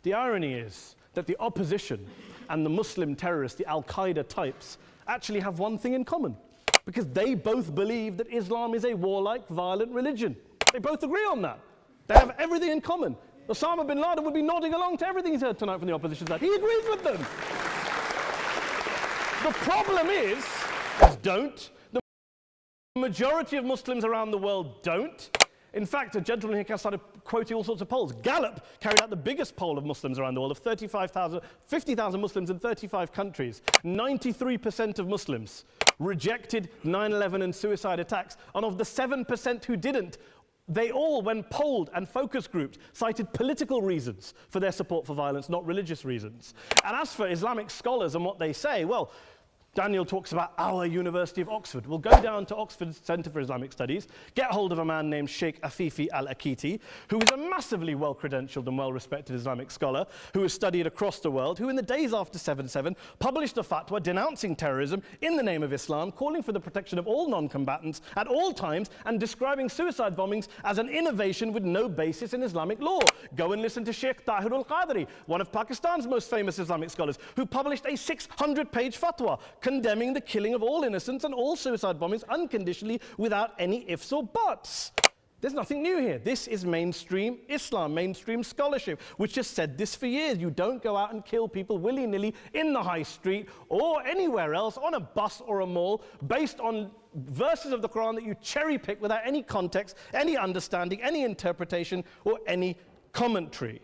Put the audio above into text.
The irony is that the opposition and the Muslim terrorists, the Al-Qaeda types, actually have one thing in common, because they both believe that Islam is a warlike, violent religion. They both agree on that. They have everything in common. Osama bin Laden would be nodding along to everything he's heard tonight from the opposition side. He agrees with them. The problem is don't. The majority of Muslims around the world don't. In fact, a gentleman here started quoting all sorts of polls. Gallup carried out the biggest poll of Muslims around the world, of 50,000 Muslims in 35 countries. 93% of Muslims rejected 9/11 and suicide attacks. And of the 7% who didn't, they all, when polled and focus grouped, cited political reasons for their support for violence, not religious reasons. And as for Islamic scholars and what they say, well, Daniel talks about our University of Oxford. We'll go down to Oxford Centre for Islamic Studies, get hold of a man named Sheikh Afifi al-Akiti, who is a massively well-credentialed and well-respected Islamic scholar, who has studied across the world, who in the days after 7/7 published a fatwa denouncing terrorism in the name of Islam, calling for the protection of all non-combatants at all times, and describing suicide bombings as an innovation with no basis in Islamic law. Go and listen to Sheikh Tahir al-Qadri, one of Pakistan's most famous Islamic scholars, who published a 600-page fatwa condemning the killing of all innocents and all suicide bombings unconditionally without any ifs or buts. There's nothing new here. This is mainstream Islam, mainstream scholarship, which has said this for years. You don't go out and kill people willy-nilly in the high street or anywhere else, on a bus or a mall, based on verses of the Quran that you cherry-pick without any context, any understanding, any interpretation, or any commentary.